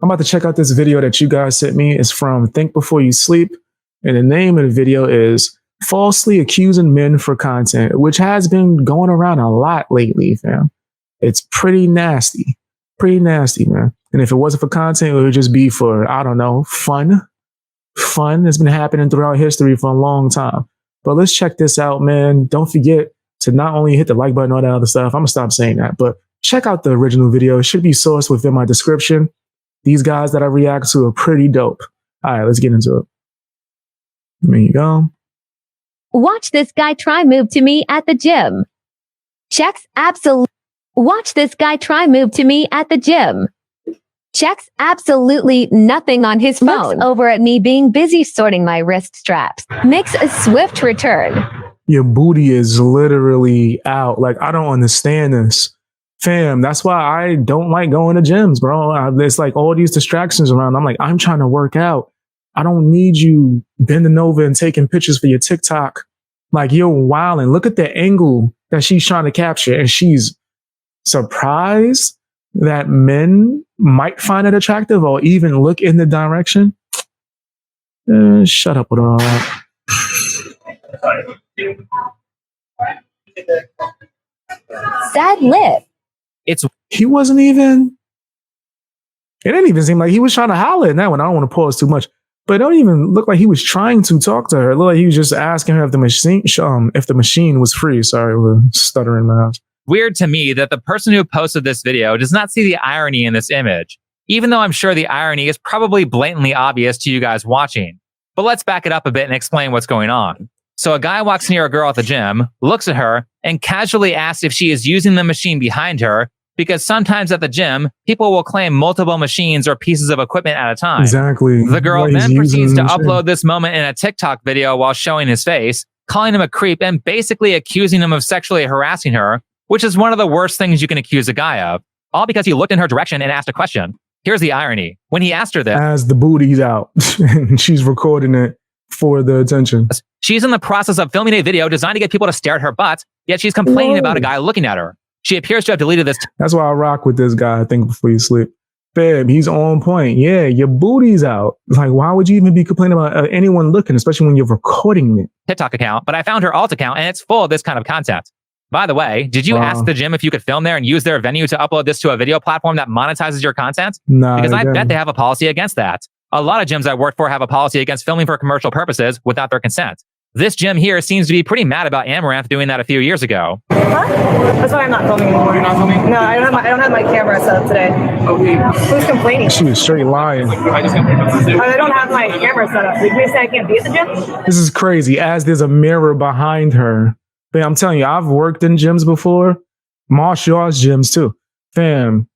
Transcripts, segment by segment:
I'm about to check out this video that you guys sent me. It's from Think Before You Sleep. And the name of the video is Falsely Accusing Men for Content, which has been going around a lot lately, fam. It's pretty nasty. Pretty nasty, man. And if it wasn't for content, it would just be for, I don't know, fun. Fun has been happening throughout history for a long time. But let's check this out, man. Don't forget to not only hit the like button, all that other stuff. I'm going to stop saying that. But check out the original video. It should be sourced within my description. These guys that I react to are pretty dope. All right, let's get into it. There you go. Watch this guy try move to me at the gym. Checks absolutely. Watch this guy try move to me at the gym. Checks absolutely nothing on his phone. Looks over at me being busy sorting my wrist straps. Makes a swift return. Your booty is literally out. Like, I don't understand this. Fam, that's why I don't like going to gyms, bro. There's like all these distractions around. I'm like, I'm trying to work out. I don't need you bending over and taking pictures for your TikTok. Like, you're wilding. Look at the angle that she's trying to capture. And she's surprised that men might find it attractive or even look in the direction. Shut up with all that. Sad lip. He wasn't even. It didn't even seem like he was trying to holler in that one. I don't want to pause too much, but it don't even look like he was trying to talk to her. It looked like he was just asking her if the machine was free. Sorry, we're stuttering my house. Weird to me that the person who posted this video does not see the irony in this image, even though I'm sure the irony is probably blatantly obvious to you guys watching. But let's back it up a bit and explain what's going on. So a guy walks near a girl at the gym, looks at her, and casually asks if she is using the machine behind her, because sometimes at the gym, people will claim multiple machines or pieces of equipment at a time. Exactly. The girl then proceeds to upload this moment in a TikTok video while showing his face, calling him a creep and basically accusing him of sexually harassing her, which is one of the worst things you can accuse a guy of, all because he looked in her direction and asked a question. Here's the irony. When he asked her this, as the booty's out, and she's recording it for the attention. She's in the process of filming a video designed to get people to stare at her butt, yet she's complaining about a guy looking at her. She appears to have deleted this. That's why I rock with this guy, I think, before you sleep. Babe, he's on point. Yeah, your booty's out. Like, why would you even be complaining about anyone looking, especially when you're recording it? TikTok account, but I found her alt account and it's full of this kind of content. By the way, did you ask the gym if you could film there and use their venue to upload this to a video platform that monetizes your content? Nah, because I bet they have a policy against that. A lot of gyms I work for have a policy against filming for commercial purposes without their consent. This gym here seems to be pretty mad about Amaranth doing that a few years ago. Huh? That's why I'm not filming anymore. You're not filming? No, I don't have my camera set up today. Okay. Who's complaining? She was straight lying. I don't have my camera set up. Did you say I can't be at the gym? This is crazy. As there's a mirror behind her. But I'm telling you, I've worked in gyms before. Martial arts gyms too. Fam.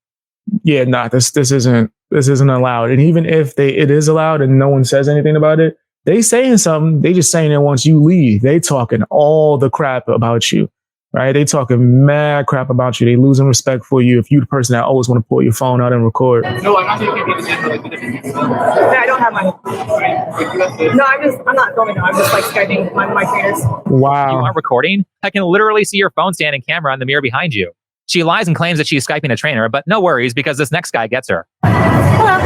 Yeah, nah, this isn't allowed. And even if it is allowed and no one says anything about it, they saying something. They just saying it once you leave. They talking all the crap about you, right? They talking mad crap about you. They losing respect for you if you the person that always want to pull your phone out and record. No, I'm not saying you can't be the gym for like I don't have mine. No, I'm not filming. I'm just like Skyping my trainers. Wow. You aren't recording? I can literally see your phone stand and camera in the mirror behind you. She lies and claims that she's Skyping a trainer, but no worries because this next guy gets her. Hello.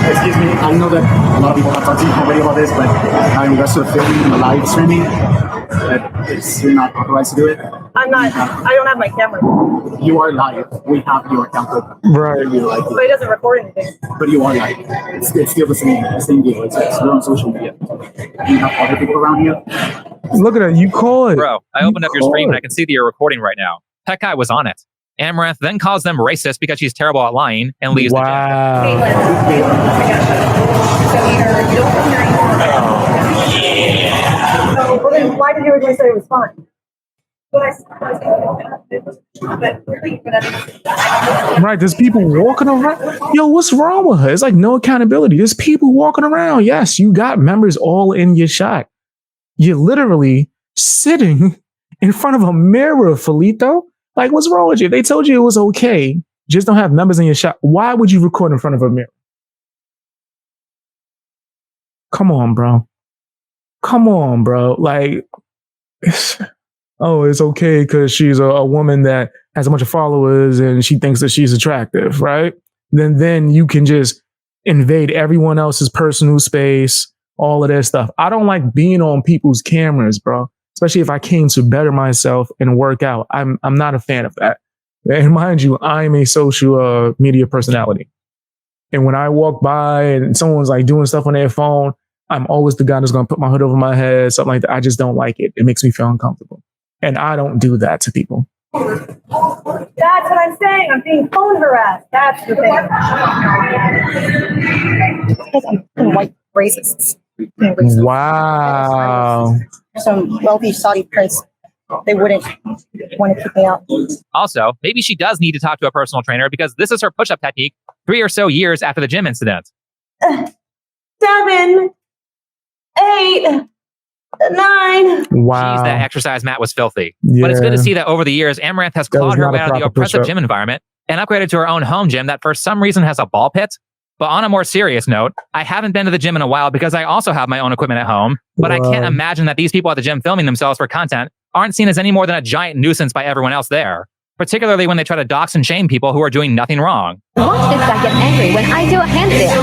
Excuse me, I know that a lot of people have talked to you already about this, but I'm also filming a live streaming. You're not authorized to do it. I don't have my camera. You are live. We have your account open. Right. But it doesn't record anything. But you are live. It's still the same deal. It's we're on social media. You have other people around you. Look at that. You call it. Bro, I opened up your stream and I can see that you're recording right now. That guy was on it. Amaranth then calls them racist because she's terrible at lying and leaves the gym. Well, then why did you originally say it was fine? Right, there's people walking around. Yo, what's wrong with her? It's like no accountability. There's people walking around. Yes, you got members all in your shot. You're literally sitting in front of a mirror, Felito. Like, what's wrong with you? They told you it was okay. Just don't have members in your shot. Why would you record in front of a mirror? Come on, bro. Come on, bro. Like, it's okay because she's a woman that has a bunch of followers and she thinks that she's attractive, right? Then you can just invade everyone else's personal space, all of that stuff. I don't like being on people's cameras, bro. Especially if I came to better myself and work out. I'm not a fan of that. And mind you, I'm a social media personality. And when I walk by and someone's like doing stuff on their phone, I'm always the guy that's going to put my hood over my head, something like that. I just don't like it. It makes me feel uncomfortable. And I don't do that to people. That's what I'm saying. I'm being phone harassed. That's the thing. Because I'm white racists. Wow. Some wealthy Saudi prince, they wouldn't want to kick me out. Also, maybe she does need to talk to a personal trainer because this is her push-up technique 3 or so years after the gym incident. 7, 8, 9. Wow. Jeez, that exercise mat was filthy. Yeah. But it's good to see that over the years, Amaranth has That was clawed her not way a out of the proper oppressive push-up. gym environment and upgraded to her own home gym that for some reason has a ball pit. But on a more serious note, I haven't been to the gym in a while because I also have my own equipment at home. But I can't imagine that these people at the gym filming themselves for content aren't seen as any more than a giant nuisance by everyone else there. Particularly when they try to dox and shame people who are doing nothing wrong. Watch this guy get angry when I do a handstand.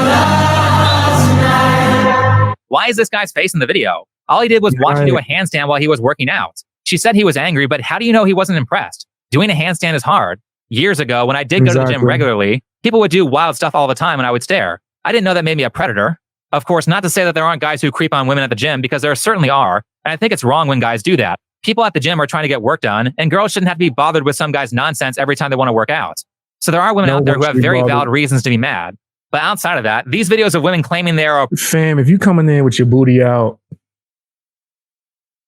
Why is this guy's face in the video? All he did was watch him do a handstand while he was working out. She said he was angry, but how do you know he wasn't impressed? Doing a handstand is hard. Years ago, when I did go to the gym regularly, people would do wild stuff all the time and I would stare. I didn't know that made me a predator. Of course, not to say that there aren't guys who creep on women at the gym, because there certainly are. And I think it's wrong when guys do that. People at the gym are trying to get work done, and girls shouldn't have to be bothered with some guy's nonsense every time they want to work out. So there are women out there who have very valid reasons to be mad. But outside of that, these videos of women claiming they are... Fam, if you coming in with your booty out,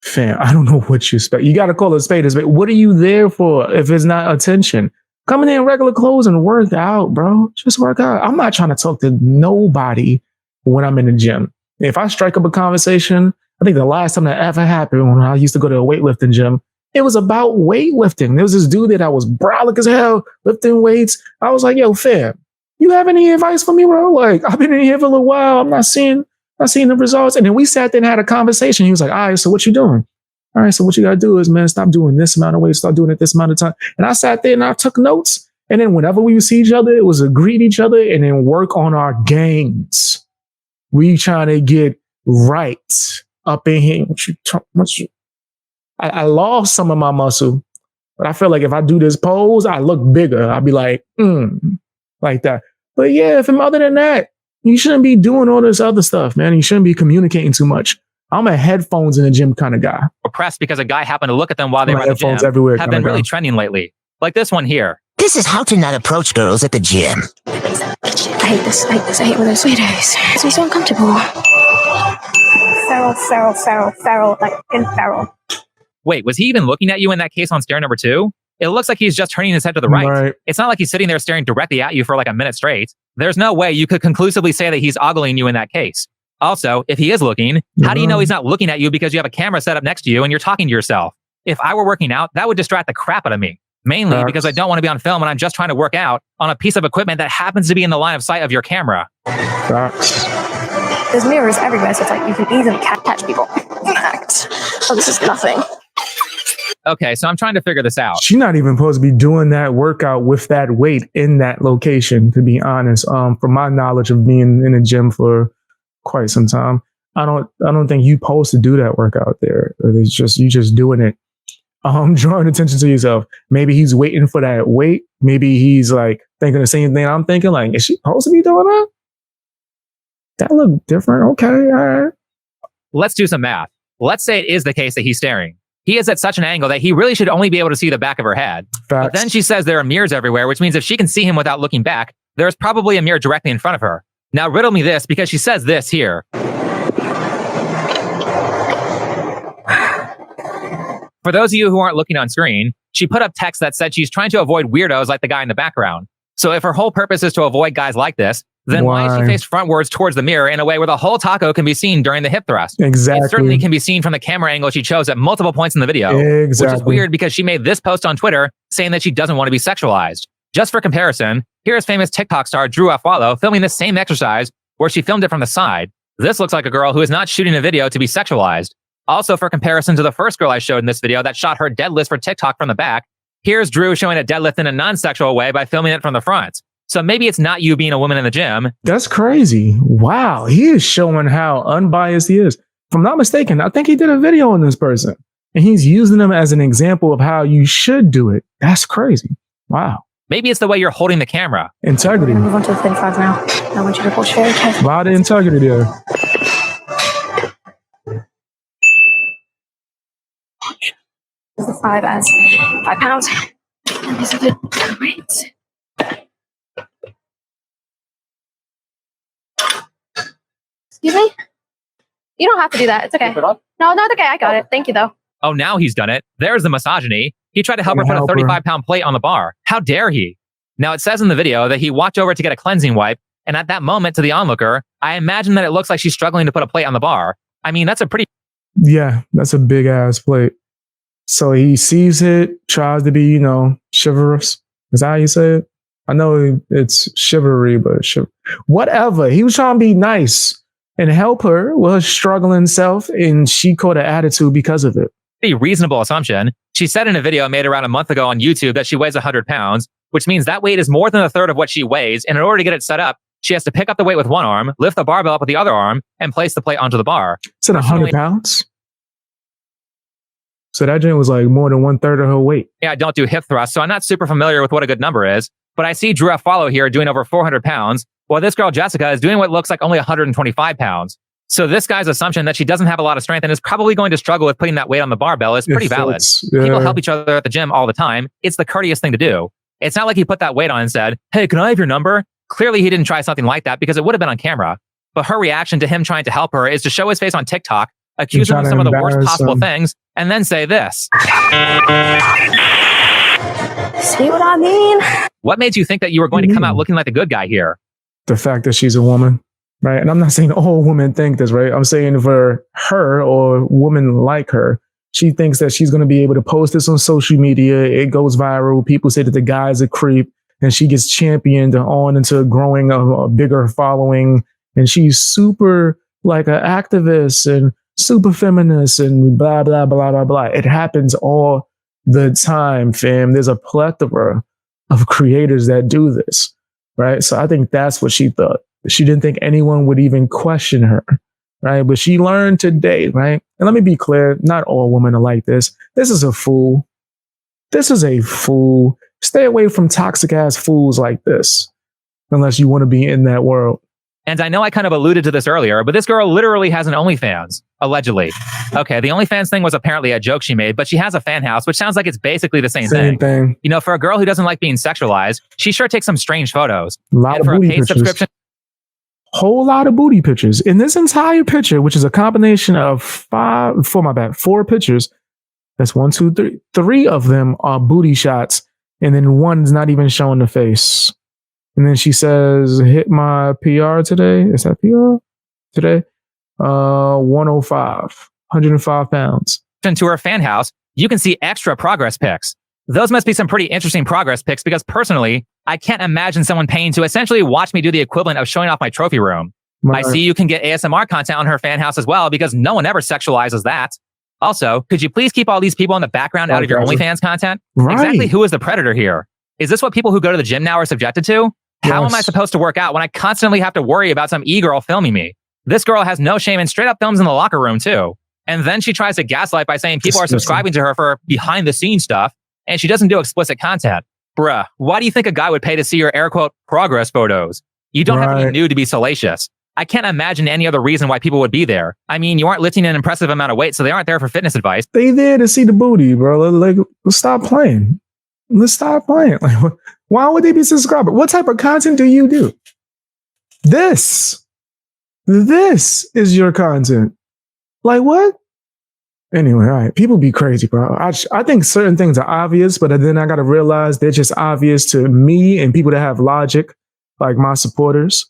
fam, I don't know what you expect. You got to call it a spade a spade. What are you there for if it's not attention? Coming in regular clothes and work out, bro. Just work out. I'm not trying to talk to nobody when I'm in the gym. If I strike up a conversation, I think the last time that ever happened when I used to go to a weightlifting gym, it was about weightlifting. There was this dude that I was brolic as hell, lifting weights. I was like, yo, fam, you have any advice for me, bro? Like, I've been in here for a little while. I'm not seeing the results. And then we sat there and had a conversation. He was like, all right, so what you doing? All right, so what you got to do is, man, stop doing this amount of weight, start doing it this amount of time. And I sat there and I took notes. And then whenever we would see each other, it was agree to each other and then work on our gains. We trying to get right up in here. I lost some of my muscle, but I feel like if I do this pose, I look bigger. I'll be like, like that. But yeah, other than that, you shouldn't be doing all this other stuff, man. You shouldn't be communicating too much. I'm a headphones in the gym kind of guy. Oppressed because a guy happened to look at them while they were at the gym everywhere have been really trending lately. Like this one here. This is how to not approach girls at the gym. I hate this. I hate when those weirdos. It's me so uncomfortable. Feral, like in feral. Wait, was he even looking at you in that case on stare number 2? It looks like he's just turning his head to the right. It's not like he's sitting there staring directly at you for like a minute straight. There's no way you could conclusively say that he's ogling you in that case. Also, if he is looking, how do you know he's not looking at you because you have a camera set up next to you and you're talking to yourself? If I were working out, that would distract the crap out of me. Mainly because I don't want to be on film and I'm just trying to work out on a piece of equipment that happens to be in the line of sight of your camera. There's mirrors everywhere, so it's like you can easily catch people. Oh, this is nothing. Okay, so I'm trying to figure this out. She's not even supposed to be doing that workout with that weight in that location, to be honest. From my knowledge of being in the gym for quite some time, I don't think you supposed to do that workout there. It's just you just doing it. Drawing attention to yourself. Maybe he's waiting for that weight. Maybe he's like thinking the same thing I'm thinking. Like, is she supposed to be doing that? That look different. Okay, all right. Let's do some math. Let's say it is the case that he's staring. He is at such an angle that he really should only be able to see the back of her head. But then she says there are mirrors everywhere, which means if she can see him without looking back, there's probably a mirror directly in front of her. Now riddle me this, because she says this here. For those of you who aren't looking on screen, she put up text that said she's trying to avoid weirdos like the guy in the background. So if her whole purpose is to avoid guys like this, then why is she faced frontwards towards the mirror in a way where the whole taco can be seen during the hip thrust? Exactly. It certainly can be seen from the camera angle she chose at multiple points in the video, which is weird because she made this post on Twitter saying that she doesn't want to be sexualized. Just for comparison, here's famous TikTok star Drew Afualo filming this same exercise where she filmed it from the side. This looks like a girl who is not shooting a video to be sexualized. Also, for comparison to the first girl I showed in this video that shot her deadlift for TikTok from the back, here's Drew showing a deadlift in a non-sexual way by filming it from the front. So maybe it's not you being a woman in the gym. That's crazy. Wow. He is showing how unbiased he is. If I'm not mistaken, I think he did a video on this person and he's using them as an example of how you should do it. That's crazy. Wow. Maybe it's the way you're holding the camera. Integrity. Move on to the 35 now. I want you to pull very carefully. A lot of integrity there. This is the 5 as 5 pounds. And these are the weights. Excuse me? You don't have to do that. It's okay. No, it's okay. I got it. Thank you, though. Oh, now he's done it. There's the misogyny. He tried to help her put a 35-pound plate on the bar. How dare he? Now, it says in the video that he walked over to get a cleansing wipe, and at that moment, to the onlooker, I imagine that it looks like she's struggling to put a plate on the bar. I mean, that's a pretty... Yeah, that's a big ass plate. So he sees it, tries to be, chivalrous. Is that how you say it? I know it's chivalry, but whatever. He was trying to be nice and help her with her struggling self, and she caught an attitude because of it. Reasonable assumption. She said in a video made around a month ago on YouTube that she weighs 100 pounds, which means that weight is more than a third of what she weighs. And in order to get it set up, she has to pick up the weight with one arm, lift the barbell up with the other arm, and place the plate onto the bar. Is it 100 pounds? So that joint was like more than 1/3 of her weight. Yeah, I don't do hip thrusts, so I'm not super familiar with what a good number is. But I see Drew F. Follow here doing over 400 pounds, while this girl, Jessica, is doing what looks like only 125 pounds. So this guy's assumption that she doesn't have a lot of strength and is probably going to struggle with putting that weight on the barbell is pretty valid. People help each other at the gym all the time. It's the courteous thing to do. It's not like he put that weight on and said, hey, can I have your number? Clearly, he didn't try something like that because it would have been on camera. But her reaction to him trying to help her is to show his face on TikTok, accuse him of some of the worst possible things, and then say this. See what I mean? What made you think that you were going to come out looking like the good guy here? The fact that she's a woman, right? And I'm not saying all women think this, right? I'm saying for her or women like her, she thinks that she's going to be able to post this on social media. It goes viral. People say that the guy's a creep, and she gets championed on into growing a bigger following. And she's super like an activist and super feminist and blah, blah, blah, blah, blah. It happens all the time, fam. There's a plethora of creators that do this, right? So I think that's what she thought. She didn't think anyone would even question her, right? But she learned today, right? And let me be clear, not all women are like this. This is a fool. This is a fool. Stay away from toxic ass fools like this, unless you want to be in that world. And I know I kind of alluded to this earlier, but this girl literally has an OnlyFans, allegedly. Okay, the OnlyFans thing was apparently a joke she made, but she has a fan house, which sounds like it's basically the same thing. You know, for a girl who doesn't like being sexualized, she sure takes some strange photos. A lot of booty pictures. Whole lot of booty pictures. In this entire picture, which is a combination of four pictures, that's 1, 2, 3. 3 of them are booty shots, and then one's not even showing the face. And then she says, hit my PR today. Is that PR today? 105 pounds. To her fan house, you can see extra progress pics. Those must be some pretty interesting progress pics because personally, I can't imagine someone paying to essentially watch me do the equivalent of showing off my trophy room. I see you can get ASMR content on her fan house as well because no one ever sexualizes that. Also, could you please keep all these people in the background out of your OnlyFans content? Right. Exactly who is the predator here? Is this what people who go to the gym now are subjected to? How am I supposed to work out when I constantly have to worry about some e-girl filming me? This girl has no shame and straight up films in the locker room too. And then she tries to gaslight by saying people are subscribing to her for behind the scenes stuff and she doesn't do explicit content. Bruh, why do you think a guy would pay to see your air quote progress photos? You don't have to be nude to be salacious. I can't imagine any other reason why people would be there. I mean, you aren't lifting an impressive amount of weight, so they aren't there for fitness advice. They there to see the booty, bro. Like, let's stop playing. Let's stop playing. Like, why would they be subscribing? What type of content do you do? This is your content. Like what? Anyway, all right. People be crazy, bro. I think certain things are obvious, but then I got to realize they're just obvious to me and people that have logic, like my supporters,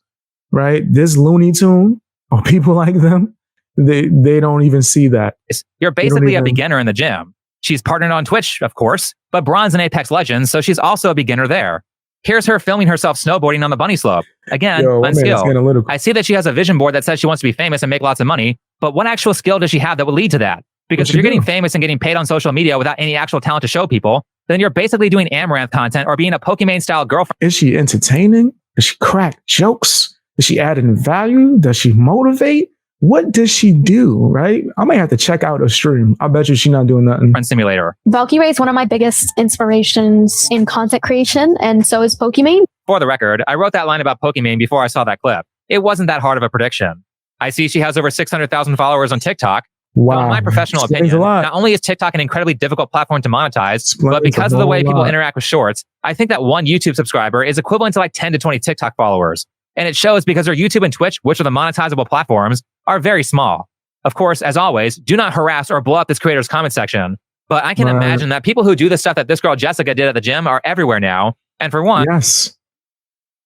right? This Looney Tune or people like them, they don't even see that. You're basically a beginner in the gym. She's partnered on Twitch, of course, but bronze in Apex Legends, so she's also a beginner there. Here's her filming herself snowboarding on the bunny slope. Again, unskilled. I see that she has a vision board that says she wants to be famous and make lots of money, but what actual skill does she have that would lead to that? Because if you're getting famous and getting paid on social media without any actual talent to show people, then you're basically doing Amaranth content or being a Pokimane-style girlfriend. Is she entertaining? Does she crack jokes? Is she adding value? Does she motivate? What does she do, right? I might have to check out her stream. I bet you she's not doing nothing. Simulator. Valkyrie is one of my biggest inspirations in content creation, and so is Pokimane. For the record, I wrote that line about Pokimane before I saw that clip. It wasn't that hard of a prediction. I see she has over 600,000 followers on TikTok. Wow. So in my professional Explains opinion, a lot. not only is TikTok an incredibly difficult platform to monetize, Explains but because a of the way whole people lot. interact with shorts, I think that one YouTube subscriber is equivalent to like 10 to 20 TikTok followers. And it shows because their YouTube and Twitch, which are the monetizable platforms, are very small. Of course, as always, do not harass or blow up this creator's comment section. But I can Right. imagine that people who do the stuff that this girl Jessica did at the gym are everywhere now. And for one, Yes.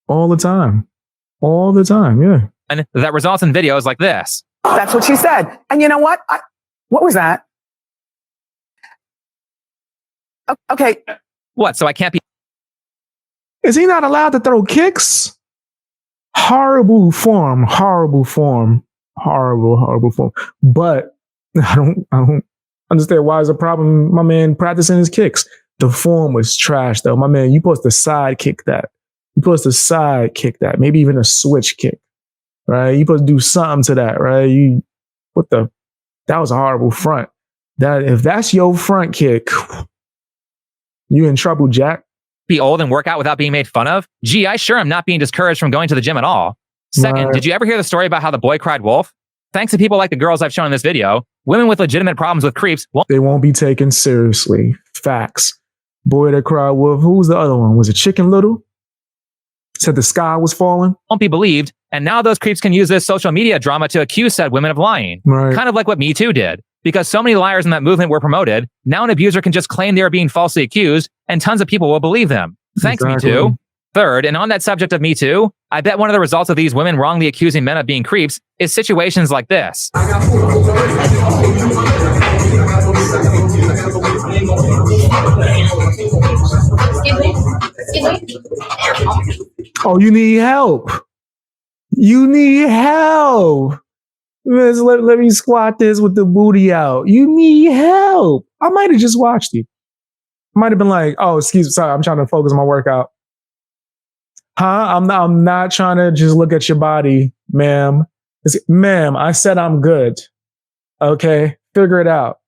All the time. All the time, yeah. that results in videos like this. That's what she said. And you know what? What was that? Okay. What? So I can't be Is he not allowed to throw kicks? Horrible form. Horrible form. Horrible form. But I don't understand why is a problem. My man practicing his kicks. The form was trash though. My man, you supposed to side kick that. You supposed to side kick that. Maybe even a switch kick. Right? You supposed to do something to that, right? That was a horrible front. If that's your front kick, you in trouble, Jack. be old and work out without being made fun of? Gee, I sure am not being discouraged from going to the gym at all. Second, Right. did you ever hear the story about how the boy cried wolf? Thanks to people like the girls I've shown in this video, women with legitimate problems with creeps They won't be taken seriously. Facts. Boy that cried wolf. Who was the other one? Was it Chicken Little? Said the sky was falling. won't be believed, and now those creeps can use this social media drama to accuse said women of lying. Right. Kind of like what Me Too did. Because so many liars in that movement were promoted, now an abuser can just claim they are being falsely accused, and tons of people will believe them. Thanks, Exactly. Me Too. Third, and on that subject of Me Too, I bet one of the results of these women wrongly accusing men of being creeps is situations like this. Oh, you need help. You need help. Let me squat this with the booty out. You need help. I might have just watched it. Might have been like, oh, excuse me, sorry, I'm trying to focus on my workout. Huh? I'm not trying to just look at your body, ma'am. Ma'am, I said I'm good. Okay, figure it out.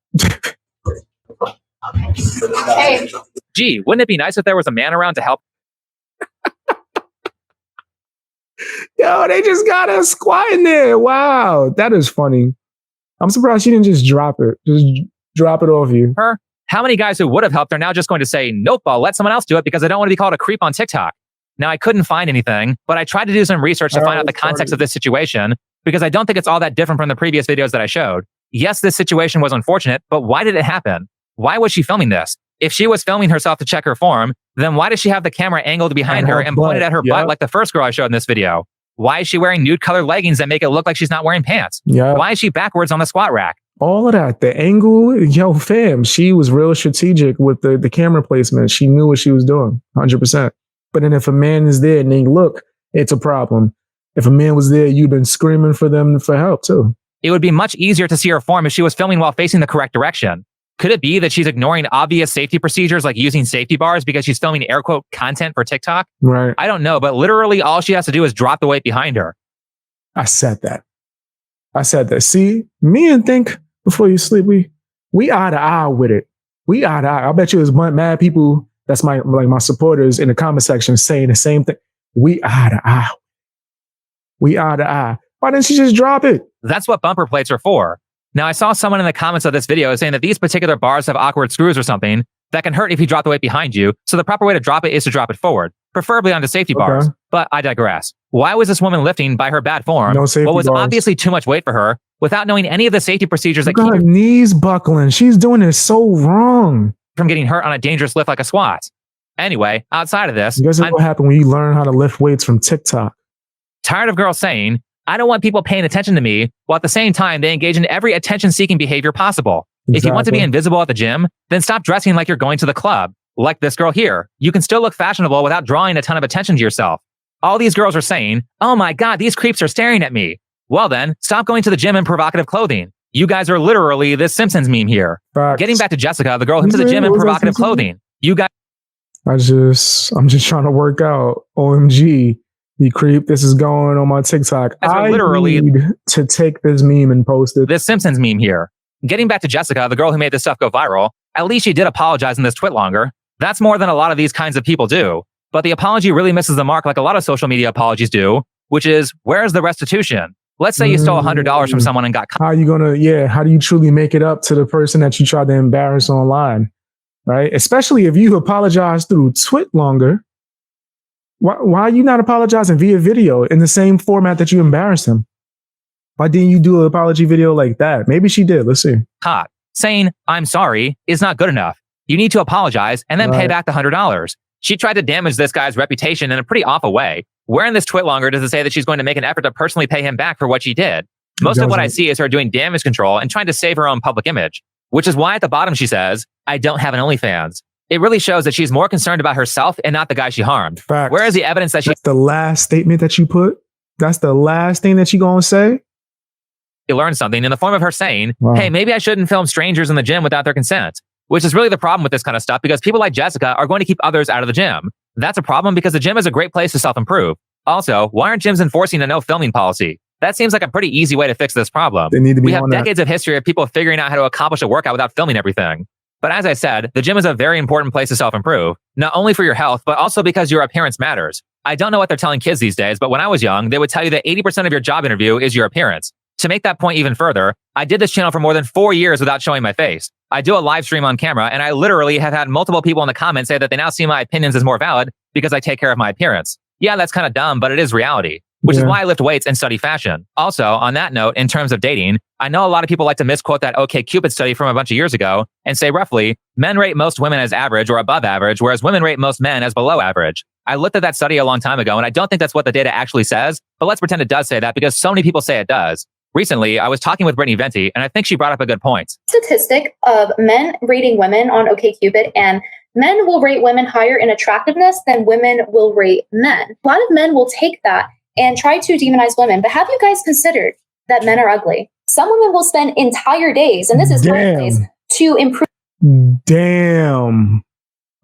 Hey, Gee, wouldn't it be nice if there was a man around to help? Yo, they just got us squatting there. Wow, that is funny. I'm surprised she didn't just drop it. Just drop it off you. Her? How many guys who would have helped are now just going to say, nope, I'll let someone else do it because I don't want to be called a creep on TikTok? Now, I couldn't find anything, but I tried to do some research to find out the context of this situation because I don't think it's all that different from the previous videos that I showed. Yes, this situation was unfortunate, but why did it happen? Why was she filming this? If she was filming herself to check her form, then why does she have the camera angled behind her and pointed at her butt like the first girl I showed in this video? Why is she wearing nude colored leggings that make it look like she's not wearing pants? Yeah. Why is she backwards on the squat rack? All of that, the angle, yo, fam, she was real strategic with the camera placement. She knew what she was doing, 100%. But then if a man is there and they look, it's a problem. If a man was there, you've been screaming for them for help too. It would be much easier to see her form if she was filming while facing the correct direction. Could it be that she's ignoring obvious safety procedures like using safety bars because she's filming air quote content for TikTok? Right. I don't know, but literally all she has to do is drop the weight behind her. I said that. See, me and Think before you sleep, we eye to eye with it. We eye to eye. I bet you there's mad people that's my supporters in the comment section saying the same thing. We eye to eye. We eye to eye. Why didn't she just drop it? That's what bumper plates are for. Now, I saw someone in the comments of this video saying that these particular bars have awkward screws or something that can hurt if you drop the weight behind you. So the proper way to drop it is to drop it forward, preferably onto safety bars. But I digress. Why was this woman lifting by her bad form? No safety what was bars. obviously too much weight for her without knowing any of the safety procedures that Look keep at her her knees buckling. She's doing it so wrong. from getting hurt on a dangerous lift like a squat? Anyway, outside of this, Guess I'm what happened when you learn how to lift weights from TikTok? tired of girls saying, I don't want people paying attention to me, while at the same time, they engage in every attention-seeking behavior possible. If you want to be Exactly. invisible at the gym, then stop dressing like you're going to the club. Like this girl here. You can still look fashionable without drawing a ton of attention to yourself. All these girls are saying, oh my God, these creeps are staring at me. Well then, stop going to the gym in provocative clothing. You guys are literally this Simpsons meme here. Facts. Getting back to Jessica, the girl who's to the Was gym in that provocative Simpsons? clothing. You guys I'm just trying to work out. OMG, you creep. This is going on my TikTok. are I literally- need to take this meme and post it. this Simpsons meme here. Getting back to Jessica, the girl who made this stuff go viral, at least she did apologize in this twit longer. That's more than a lot of these kinds of people do. But the apology really misses the mark like a lot of social media apologies do, which is, where's the restitution? Let's say you stole $100 from someone and got caught. How do you truly make it up to the person that you tried to embarrass online? Right? Especially if you apologize through twit longer. Why are you not apologizing via video in the same format that you embarrassed him? Why didn't you do an apology video like that? Maybe she did. Let's see. Caught. Saying, I'm sorry, is not good enough. You need to apologize and then pay Right. back the $100. She tried to damage this guy's reputation in a pretty awful way. Where in this twit longer does it say that she's going to make an effort to personally pay him back for what she did? Most of what I doesn't. see is her doing damage control and trying to save her own public image, which is why at the bottom she says, I don't have an OnlyFans. It really shows that she's more concerned about herself and not the guy she harmed. Facts. Where is the evidence that she That's the last statement that you put? That's the last thing that you gonna say? learned something in the form of her saying, Wow. hey, maybe I shouldn't film strangers in the gym without their consent, which is really the problem with this kind of stuff because people like Jessica are going to keep others out of the gym. That's a problem because the gym is a great place to self-improve. Also, why aren't gyms enforcing a no filming policy? That seems like a pretty easy way to fix this problem. They need to be We have on that. decades of history of people figuring out how to accomplish a workout without filming everything. But as I said, the gym is a very important place to self-improve, not only for your health, but also because your appearance matters. I don't know what they're telling kids these days, but when I was young, they would tell you that 80% of your job interview is your appearance. To make that point even further, I did this channel for more than 4 years without showing my face. I do a live stream on camera, and I literally have had multiple people in the comments say that they now see my opinions as more valid because I take care of my appearance. Yeah, that's kind of dumb, but it is reality, which is Yeah. why I lift weights and study fashion. Also, on that note, in terms of dating, I know a lot of people like to misquote that OkCupid study from a bunch of years ago and say roughly, men rate most women as average or above average, whereas women rate most men as below average. I looked at that study a long time ago, and I don't think that's what the data actually says, but let's pretend it does say that because so many people say it does. Recently, I was talking with Brittany Venti, and I think she brought up a good point. Statistic of men rating women on OkCupid, and men will rate women higher in attractiveness than women will rate men. A lot of men will take that and try to demonize women, but have you guys considered that men are ugly? Some women will spend entire days, and this is commonplace, to improve Damn.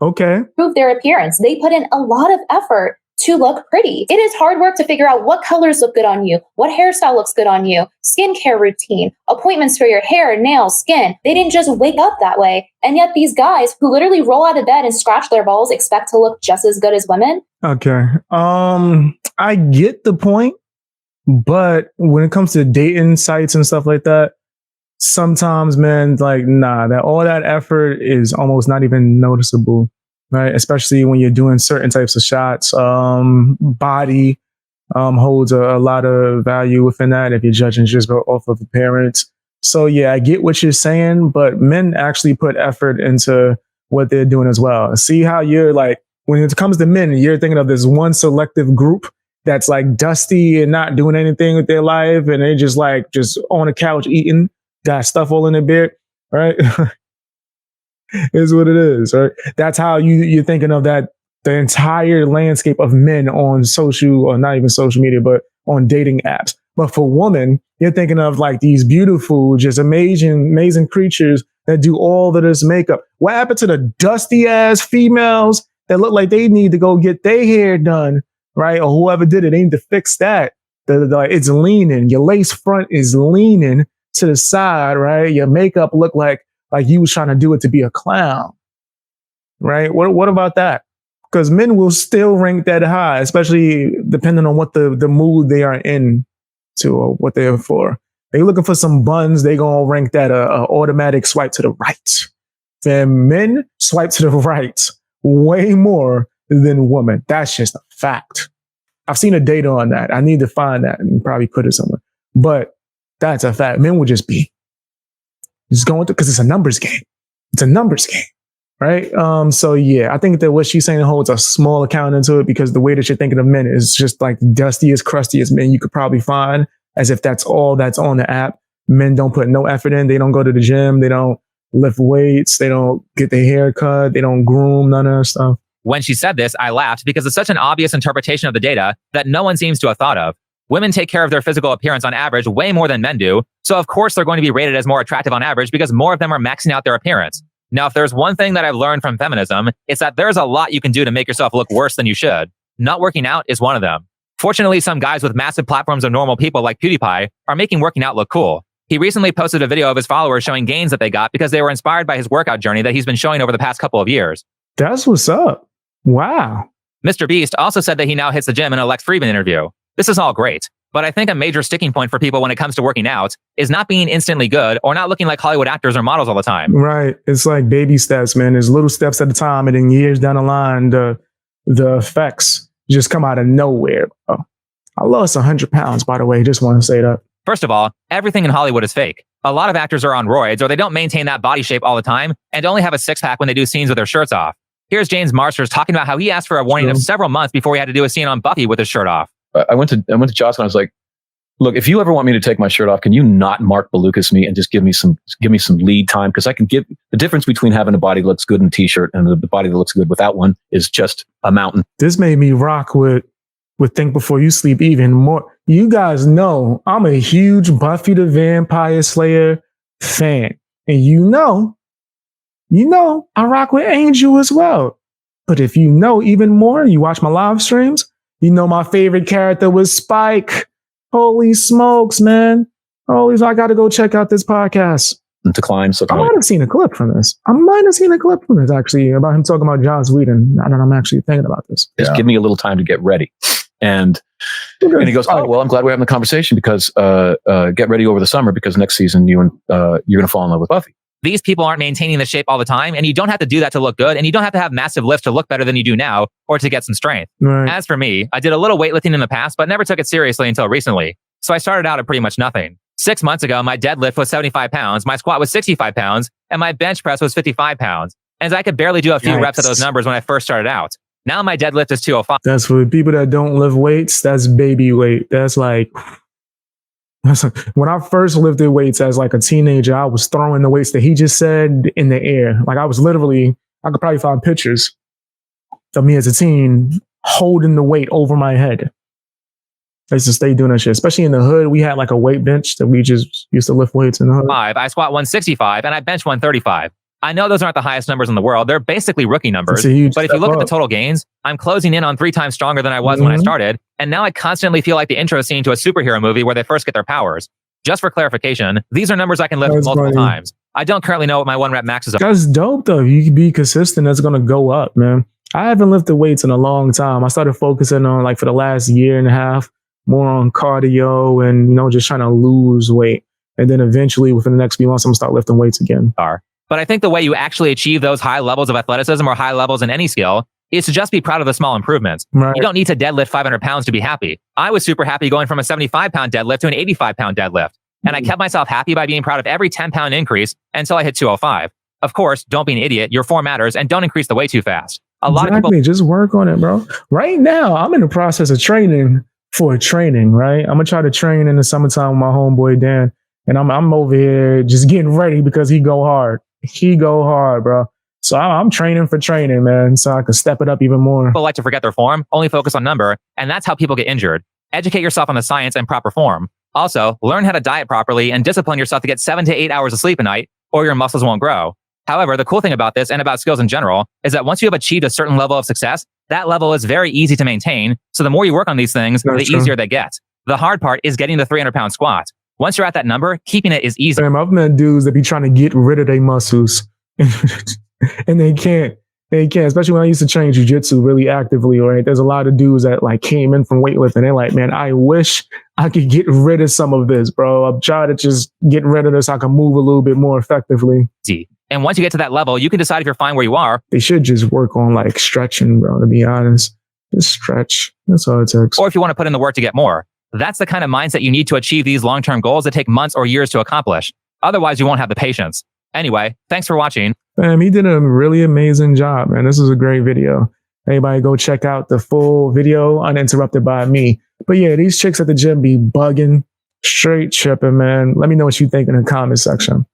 Okay. their appearance. They put in a lot of effort to look pretty. It is hard work to figure out what colors look good on you, what hairstyle looks good on you, skincare routine, appointments for your hair, nails, skin. They didn't just wake up that way. And yet these guys who literally roll out of bed and scratch their balls expect to look just as good as women. Okay. I get the point, but when it comes to dating sites and stuff like that, sometimes, man, like, nah, that all that effort is almost not even noticeable, right? Especially when you're doing certain types of shots. Body holds a lot of value within that if you're judging just off of appearance. So yeah, I get what you're saying, but men actually put effort into what they're doing as well. See how you're like, when it comes to men, you're thinking of this one selective group that's like dusty and not doing anything with their life, and they just on the couch eating, got stuff all in their beard, right? Is what it is, right? That's how you're thinking of that, the entire landscape of men on social, or not even social media, but on dating apps. But for women, you're thinking of like these beautiful, just amazing creatures that do all of this makeup. What happened to the dusty ass females that look like they need to go get their hair done, right? Or whoever did it, they need to fix that. It's leaning. Your lace front is leaning to the side, right? Your makeup look like you was trying to do it to be a clown, right? What about that? Because men will still rank that high, especially depending on what the mood they are in to, or what they're for. They looking for some buns, they gonna rank that a automatic swipe to the right. And men swipe to the right way more than women. That's just a fact. I've seen the data on that. I need to find that and probably put it somewhere. But that's a fact. Men will just be going through, because it's a numbers game. It's a numbers game, right? So yeah, I think that what she's saying holds a small account into it, because the way that you're thinking of men is just like the dustiest, crustiest men you could probably find, as if that's all that's on the app. Men don't put no effort in. They don't go to the gym. They don't lift weights. They don't get their hair cut. They don't groom, none of that stuff. When she said this, I laughed because it's such an obvious interpretation of the data that no one seems to have thought of. Women take care of their physical appearance on average way more than men do, so of course they're going to be rated as more attractive on average because more of them are maxing out their appearance. Now, if there's one thing that I've learned from feminism, it's that there's a lot you can do to make yourself look worse than you should. Not working out is one of them. Fortunately, some guys with massive platforms of normal people like PewDiePie are making working out look cool. He recently posted a video of his followers showing gains that they got because they were inspired by his workout journey that he's been showing over the past couple of years. That's what's up. Wow. Mr. Beast also said that he now hits the gym in a Lex Friedman interview. This is all great, but I think a major sticking point for people when it comes to working out is not being instantly good or not looking like Hollywood actors or models all the time. Right. It's like baby steps, man. There's little steps at a time, and then years down the line, the effects just come out of nowhere. Bro. I lost 100 pounds, by the way. Just want to say that. First of all, everything in Hollywood is fake. A lot of actors are on roids or they don't maintain that body shape all the time and only have a six-pack when they do scenes with their shirts off. Here's James Marsters talking about how he asked for a warning of several months before he had to do a scene on Buffy with his shirt off. I went to Joss and I was like, look, if you ever want me to take my shirt off, can you not Mark Balukas me and just give me some lead time? Because I can give the difference between having a body that looks good in a t-shirt and the body that looks good without one is just a mountain. This made me rock with Think Before You Sleep even more. You guys know I'm a huge Buffy the Vampire Slayer fan. And you know, I rock with Angel as well. But if you know even more, you watch my live streams, you know my favorite character was Spike. Holy smokes, man. I got to go check out this podcast. Decline. So I might have seen a clip from this. Actually, about him talking about Joss Whedon. Now that I'm actually thinking about this. Just give me a little time to get ready. And he goes, oh, well, I'm glad we're having the conversation because get ready over the summer because next season you're going to fall in love with Buffy. These people aren't maintaining the shape all the time, and you don't have to do that to look good, and you don't have to have massive lifts to look better than you do now or to get some strength. Right. As for me, I did a little weightlifting in the past, but never took it seriously until recently. So I started out at pretty much nothing. 6 months ago, my deadlift was 75 pounds, my squat was 65 pounds, and my bench press was 55 pounds. And I could barely do a few reps of those numbers when I first started out. Now my deadlift is 205. That's for people that don't lift weights. That's baby weight. That's like when I first lifted weights as like a teenager, I was throwing the weights that he just said in the air. Like I was literally, I could probably find pictures of me as a teen holding the weight over my head. I used to stay doing that shit, especially in the hood. We had like a weight bench that we just used to lift weights in the hood. I squat 165 and I bench 135. I know those aren't the highest numbers in the world. They're basically rookie numbers. But if you look at the total gains, I'm closing in on 3 times stronger than I was when I started. And now I constantly feel like the intro scene to a superhero movie where they first get their powers. Just for clarification, these are numbers I can lift multiple times. I don't currently know what my 1 rep maxes are. That's dope though. You can be consistent. That's going to go up, man. I haven't lifted weights in a long time. I started focusing on like for the last year and a half, more on cardio and, you know, just trying to lose weight. And then eventually within the next few months, I'm going to start lifting weights again. But I think the way you actually achieve those high levels of athleticism or high levels in any skill is to just be proud of the small improvements. Right. You don't need to deadlift 500 pounds to be happy. I was super happy going from a 75-pound deadlift to an 85-pound deadlift. And I kept myself happy by being proud of every 10-pound increase until I hit 205. Of course, don't be an idiot. Your form matters and don't increase the weight too fast. A lot of people just work on it, bro. Right now, I'm in the process of training for training, right? I'm going to try to train in the summertime with my homeboy, Dan. And I'm over here just getting ready because he go hard. He go hard, bro. So I'm training for training, man. So I can step it up even more. People like to forget their form, only focus on number, and that's how people get injured. Educate yourself on the science and proper form. Also, learn how to diet properly and discipline yourself to get 7 to 8 hours of sleep a night, or your muscles won't grow. However, the cool thing about this and about skills in general is that once you have achieved a certain level of success, that level is very easy to maintain. So the more you work on these things, the easier they get. The hard part is getting the 300-pound squat. Once you're at that number, keeping it is easy. I've met dudes that be trying to get rid of their muscles and they can't, especially when I used to train jujitsu really actively, right? There's a lot of dudes that like came in from weightlifting. They're like, man, I wish I could get rid of some of this, bro. I'm trying to just get rid of this so I can move a little bit more effectively. And once you get to that level, you can decide if you're fine where you are. They should just work on like stretching, bro, to be honest. Just stretch. That's all it takes. Or if you want to put in the work to get more. That's the kind of mindset you need to achieve these long-term goals that take months or years to accomplish. Otherwise, you won't have the patience. Anyway, thanks for watching. He did a really amazing job, man. This was a great video. Everybody go check out the full video uninterrupted by me. But yeah, these chicks at the gym be bugging, straight tripping, man. Let me know what you think in the comment section.